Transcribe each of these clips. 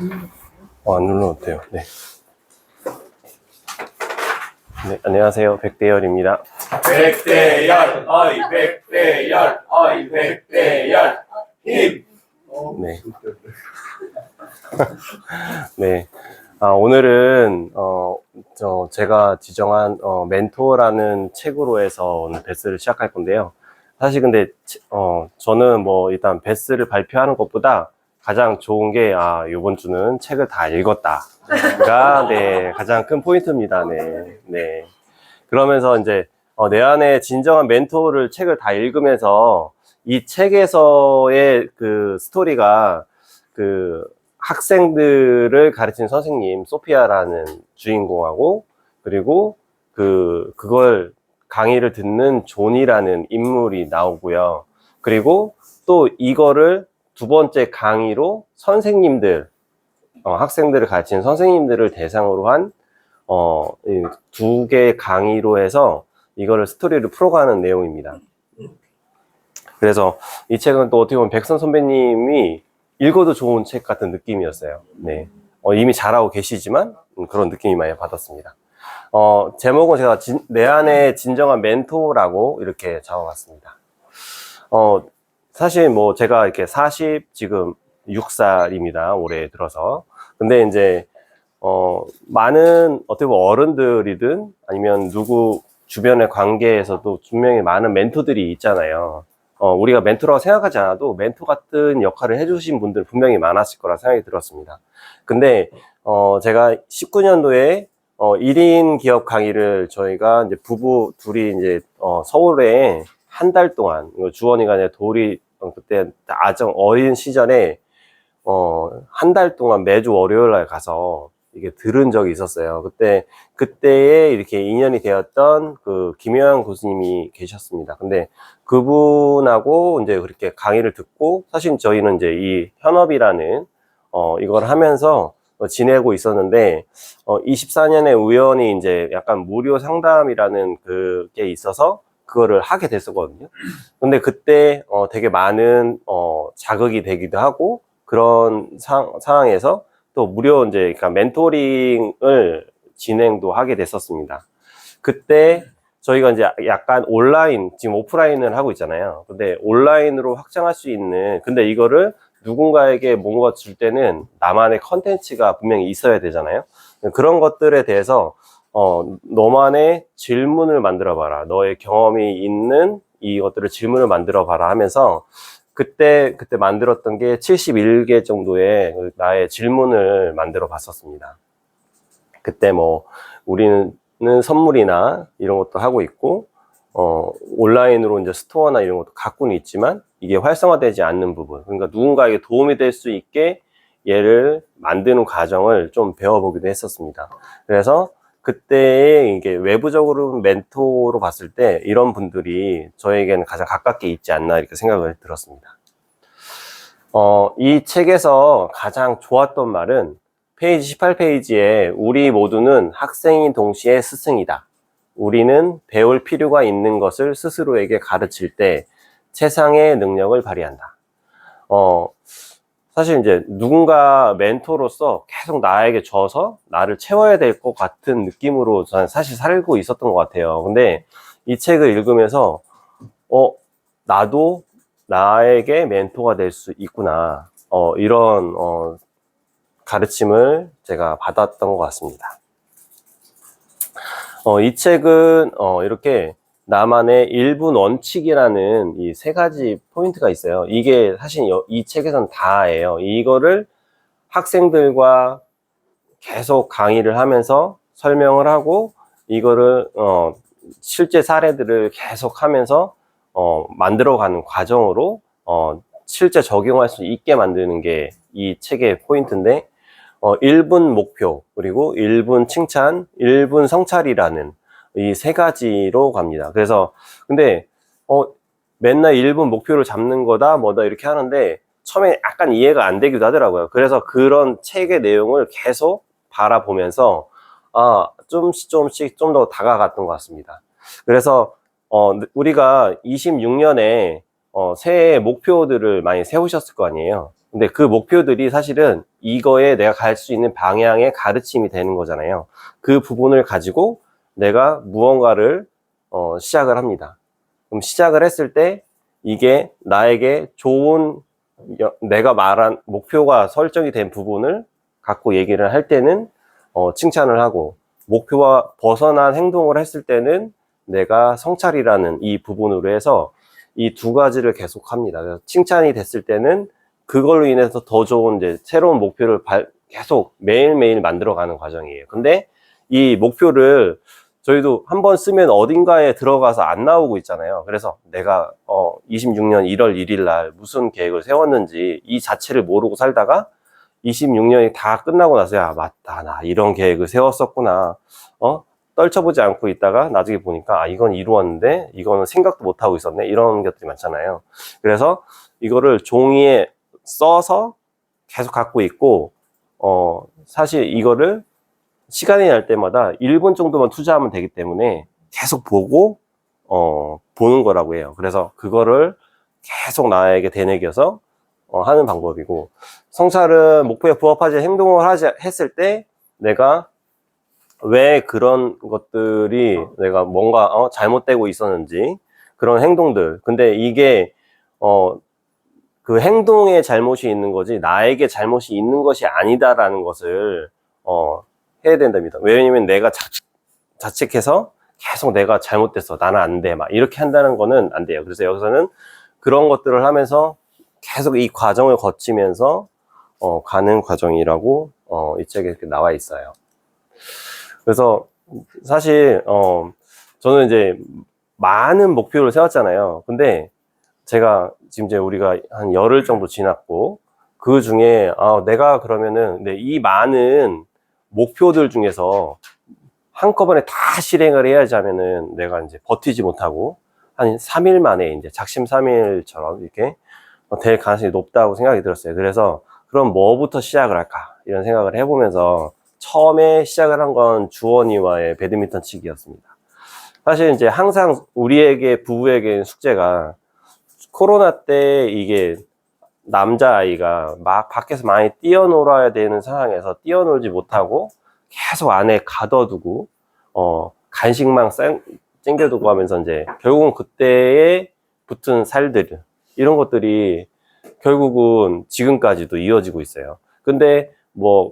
안 눌러도 돼요. 네. 네, 안녕하세요. 백대열입니다. 백대열, 어이 백대열, 어이 백대열, 힘. 네. 네. 오늘은, 제가 지정한, 멘토라는 책으로 해서 오늘 베스를 시작할 건데요. 사실 근데, 저는 뭐, 일단 베스를 발표하는 것보다 가장 좋은 게, 요번 주는 책을 다 읽었다가, 네, 가장 큰 포인트입니다. 네. 네. 그러면서 이제, 내 안에 진정한 멘토를 책을 다 읽으면서 이 책에서의 그 스토리가 그 학생들을 가르치는 선생님 소피아라는 주인공하고, 그리고 그걸 강의를 듣는 존이라는 인물이 나오고요. 그리고 또 이거를 두 번째 강의로 선생님들, 학생들을 가르치는 선생님들을 대상으로 한 두 개의 강의로 해서 이거를 스토리를 풀어가는 내용입니다. 그래서 이 책은 또 어떻게 보면 백선 선배님이 읽어도 좋은 책 같은 느낌이었어요. 네. 이미 잘하고 계시지만 그런 느낌이 많이 받았습니다. 제목은 제가 내 안에 진정한 멘토라고 이렇게 적어봤습니다. 사실 뭐 제가 이렇게 지금 6살입니다. 올해 들어서. 근데 이제 많은 어떻게 보면 어른들이든 아니면 누구 주변의 관계에서도 분명히 많은 멘토들이 있잖아요. 우리가 멘토라고 생각하지 않아도 멘토 같은 역할을 해주신 분들 분명히 많았을 거라 생각이 들었습니다. 근데 제가 19년도에 1인 기업 강의를 저희가 이제 부부 둘이 이제 서울에 한 달 동안, 주원이가 이제 그때 아정 어린 시절에 한 달 동안 매주 월요일 날 가서 이게 들은 적이 있었어요. 그때에 이렇게 인연이 되었던 그 김효영 교수님이 계셨습니다. 근데 그분하고 이제 그렇게 강의를 듣고, 사실 저희는 이제 이 현업이라는, 이걸 하면서 지내고 있었는데, 24년에 우연히 이제 약간 무료 상담이라는 그게 있어서 그거를 하게 됐었거든요. 근데 그때, 되게 많은, 자극이 되기도 하고, 그런 상황에서 또 무료 이제 그러니까 멘토링을 진행도 하게 됐었습니다. 그때 저희가 이제 약간 온라인, 지금 오프라인을 하고 있잖아요. 근데 온라인으로 확장할 수 있는, 근데 이거를 누군가에게 뭔가 줄 때는 나만의 컨텐츠가 분명히 있어야 되잖아요. 그런 것들에 대해서 너만의 질문을 만들어 봐라. 너의 경험이 있는 이것들을 질문을 만들어 봐라 하면서 그때 만들었던 게 71개 정도의 나의 질문을 만들어 봤었습니다. 그때 뭐, 우리는 선물이나 이런 것도 하고 있고, 온라인으로 이제 스토어나 이런 것도 갖고는 있지만, 이게 활성화되지 않는 부분. 그러니까 누군가에게 도움이 될 수 있게 얘를 만드는 과정을 좀 배워보기도 했었습니다. 그래서 그때의 이게 외부적으로 멘토로 봤을 때 이런 분들이 저에게는 가장 가깝게 있지 않나 이렇게 생각을 들었습니다. 이 책에서 가장 좋았던 말은 페이지 18페이지에 우리 모두는 학생인 동시에 스승이다. 우리는 배울 필요가 있는 것을 스스로에게 가르칠 때 최상의 능력을 발휘한다. 사실 이제 누군가 멘토로서 계속 나에게 줘서 나를 채워야 될 것 같은 느낌으로 저는 사실 살고 있었던 것 같아요. 근데 이 책을 읽으면서 나도 나에게 멘토가 될 수 있구나. 이런 가르침을 제가 받았던 것 같습니다. 이 책은 이렇게 나만의 1분 원칙이라는 이 3가지 포인트가 있어요. 이게 사실 이 책에서는 다예요. 이거를 학생들과 계속 강의를 하면서 설명을 하고, 이거를 실제 사례들을 계속 하면서 만들어가는 과정으로 실제 적용할 수 있게 만드는 게 이 책의 포인트인데, 1분 목표, 그리고 1분 칭찬, 1분 성찰이라는 이 3가지로 갑니다. 그래서 근데 맨날 1분 목표를 잡는 거다 뭐다 이렇게 하는데 처음에 약간 이해가 안 되기도 하더라고요. 그래서 그런 책의 내용을 계속 바라보면서 조금씩 좀 더 다가갔던 것 같습니다. 그래서 우리가 26년에 새해 목표들을 많이 세우셨을 거 아니에요. 근데 그 목표들이 사실은 이거에 내가 갈 수 있는 방향의 가르침이 되는 거잖아요. 그 부분을 가지고 내가 무언가를 시작을 합니다. 그럼 시작을 했을 때 이게 나에게 좋은 내가 말한 목표가 설정이 된 부분을 갖고 얘기를 할 때는 칭찬을 하고, 목표와 벗어난 행동을 했을 때는 내가 성찰이라는 이 부분으로 해서 이 두 가지를 계속 합니다. 그래서 칭찬이 됐을 때는 그걸로 인해서 더 좋은 이제 새로운 목표를 계속 매일매일 만들어가는 과정이에요. 근데 이 목표를 저희도 한번 쓰면 어딘가에 들어가서 안 나오고 있잖아요. 그래서 내가 26년 1월 1일 날 무슨 계획을 세웠는지 이 자체를 모르고 살다가 26년이 다 끝나고 나서, 야, 맞다, 나 이런 계획을 세웠었구나, 떨쳐보지 않고 있다가 나중에 보니까, 아, 이건 이루었는데 이거는 생각도 못 하고 있었네, 이런 것들이 많잖아요. 그래서 이거를 종이에 써서 계속 갖고 있고, 사실 이거를 시간이 날 때마다 1분 정도만 투자하면 되기 때문에 계속 보고 보는 거라고 해요. 그래서 그거를 계속 나에게 되뇌겨서 하는 방법이고, 성찰은 목표에 부합하지 행동을 했을 때 내가 왜 그런 것들이 내가 뭔가 잘못되고 있었는지, 그런 행동들, 근데 이게 그 행동에 잘못이 있는 거지 나에게 잘못이 있는 것이 아니다라는 것을 해야 된답니다. 왜냐면 내가 자책해서 계속 내가 잘못됐어, 나는 안 돼, 막 이렇게 한다는 거는 안 돼요. 그래서 여기서는 그런 것들을 하면서 계속 이 과정을 거치면서 가는 과정이라고 이 책에 이렇게 나와 있어요. 그래서 사실 저는 이제 많은 목표를 세웠잖아요. 근데 제가 지금 이제 우리가 한 열흘 정도 지났고, 그 중에 내가 그러면은 이 많은 목표들 중에서 한꺼번에 다 실행을 해야지 하면은 내가 이제 버티지 못하고 한 3일 만에 이제 작심삼일처럼 이렇게 될 가능성이 높다고 생각이 들었어요. 그래서 그럼 뭐부터 시작을 할까 이런 생각을 해보면서 처음에 시작을 한 건 주원이와의 배드민턴 치기였습니다. 사실 이제 항상 우리에게 부부에게 숙제가, 코로나 때 이게 남자아이가 막 밖에서 많이 뛰어놀아야 되는 상황에서 뛰어놀지 못하고 계속 안에 가둬두고 간식만 챙겨두고 하면서 이제 결국은 그때에 붙은 살들, 이런 것들이 결국은 지금까지도 이어지고 있어요. 근데 뭐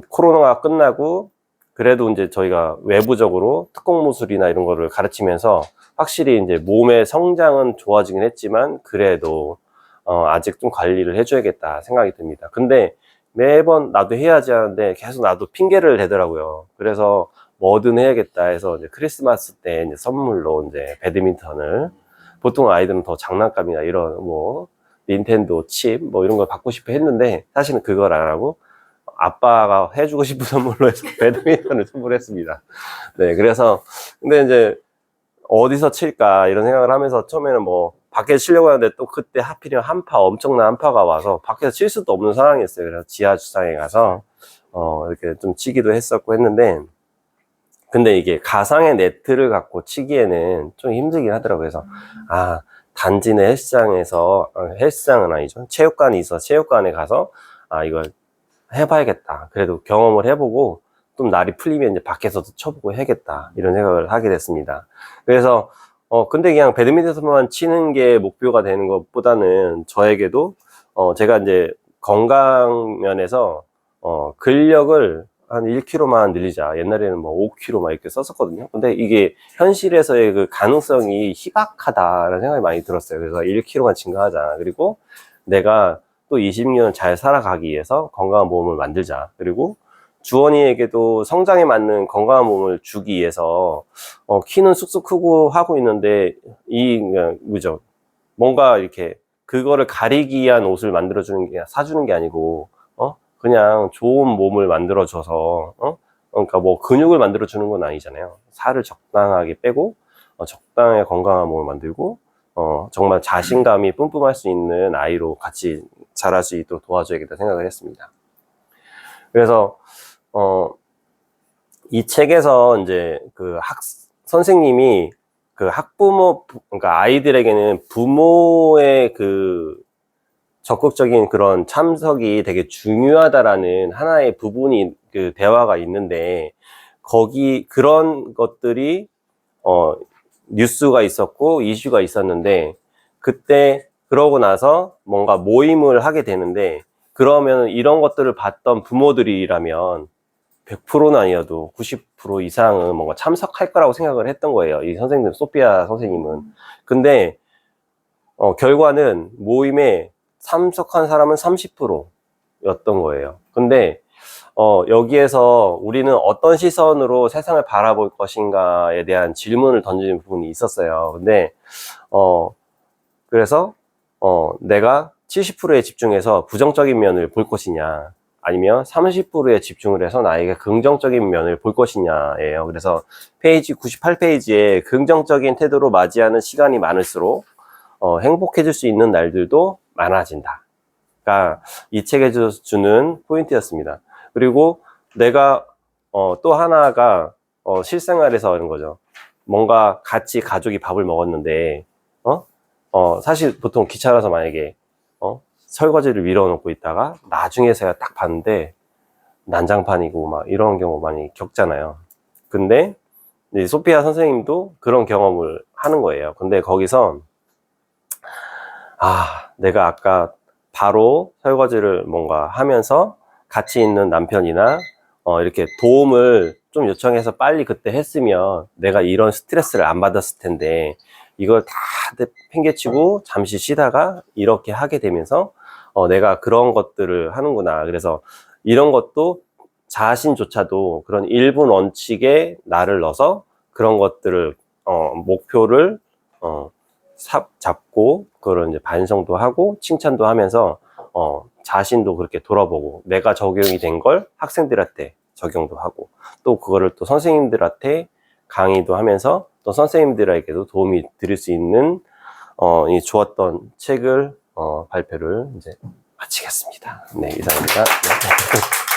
코로나가 끝나고 그래도 이제 저희가 외부적으로 특공무술이나 이런 거를 가르치면서 확실히 이제 몸의 성장은 좋아지긴 했지만 그래도 아직 좀 관리를 해줘야겠다 생각이 듭니다. 근데 매번 나도 해야지 하는데 계속 나도 핑계를 대더라고요. 그래서 뭐든 해야겠다 해서 이제 크리스마스 때 이제 선물로 이제 배드민턴을, 보통 아이들은 더 장난감이나 이런 뭐 닌텐도 칩 뭐 이런 걸 받고 싶어 했는데 사실은 그걸 안 하고 아빠가 해주고 싶은 선물로 해서 배드민턴을 선물했습니다. 네, 그래서 근데 이제 어디서 칠까 이런 생각을 하면서 처음에는 뭐 밖에 치려고 하는데 또 그때 하필이면 엄청난 한파가 와서 밖에서 칠 수도 없는 상황이었어요. 그래서 지하 주차장에 가서 이렇게 좀 치기도 했었고 했는데, 근데 이게 가상의 네트를 갖고 치기에는 좀 힘들긴 하더라고요. 그래서 단지 내 헬스장은 아니죠, 체육관이 있어 체육관에 가서 이걸 해봐야겠다, 그래도 경험을 해보고 좀 날이 풀리면 이제 밖에서도 쳐보고 해야겠다, 이런 생각을 하게 됐습니다. 그래서 근데 그냥 배드민턴만 치는 게 목표가 되는 것보다는 저에게도 제가 이제 건강 면에서 근력을 한 1kg만 늘리자, 옛날에는 뭐 5kg 막 이렇게 썼었거든요. 근데 이게 현실에서의 그 가능성이 희박하다라는 생각이 많이 들었어요. 그래서 1kg만 증가하자, 그리고 내가 또 20년 잘 살아가기 위해서 건강한 몸을 만들자, 그리고 주원이에게도 성장에 맞는 건강한 몸을 주기 위해서 키는 쑥쑥 크고 하고 있는데 그죠, 뭔가 이렇게 그거를 가리기 위한 옷을 만들어주는 게, 사주는 게 아니고 그냥 좋은 몸을 만들어줘서 그러니까 뭐 근육을 만들어주는 건 아니잖아요. 살을 적당하게 빼고 적당히 건강한 몸을 만들고 정말 자신감이 뿜뿜할 수 있는 아이로 같이 자랄 수 있도록 도와줘야겠다 생각을 했습니다. 그래서 이 책에서 이제 그 선생님이 그 학부모, 그러니까 아이들에게는 부모의 그 적극적인 그런 참석이 되게 중요하다라는 하나의 부분이 그 대화가 있는데 거기 그런 것들이 뉴스가 있었고 이슈가 있었는데 그때 그러고 나서 뭔가 모임을 하게 되는데 그러면 이런 것들을 봤던 부모들이라면 100%는 아니어도 90% 이상은 뭔가 참석할 거라고 생각을 했던 거예요. 이 선생님, 소피아 선생님은. 근데 결과는 모임에 참석한 사람은 30%였던 거예요. 근데 여기에서 우리는 어떤 시선으로 세상을 바라볼 것인가에 대한 질문을 던지는 부분이 있었어요. 근데 그래서 내가 70%에 집중해서 부정적인 면을 볼 것이냐 아니면 30%에 집중을 해서 나에게 긍정적인 면을 볼 것이냐예요. 그래서 페이지 98페이지에 긍정적인 태도로 맞이하는 시간이 많을수록 행복해질 수 있는 날들도 많아진다. 가 이 책에 주는 포인트였습니다. 그리고 내가 또 하나가 실생활에서 이런 거죠. 뭔가 같이 가족이 밥을 먹었는데 사실 보통 귀찮아서 만약에 설거지를 밀어놓고 있다가 나중에서야 딱 봤는데 난장판이고 막 이런 경우 많이 겪잖아요. 근데 이제 소피아 선생님도 그런 경험을 하는 거예요. 근데 거기서 내가 아까 바로 설거지를 뭔가 하면서 같이 있는 남편이나 이렇게 도움을 좀 요청해서 빨리 그때 했으면 내가 이런 스트레스를 안 받았을 텐데 이걸 다 팽개치고 잠시 쉬다가 이렇게 하게 되면서 내가 그런 것들을 하는구나. 그래서 이런 것도 자신조차도 그런 1분 원칙에 나를 넣어서 그런 것들을 목표를 잡고 그런 이제 반성도 하고 칭찬도 하면서 자신도 그렇게 돌아보고 내가 적용이 된 걸 학생들한테 적용도 하고 또 그거를 또 선생님들한테 강의도 하면서 또 선생님들에게도 도움이 드릴 수 있는 이 좋았던 책을 발표를 이제 마치겠습니다. 네, 이상입니다. 네.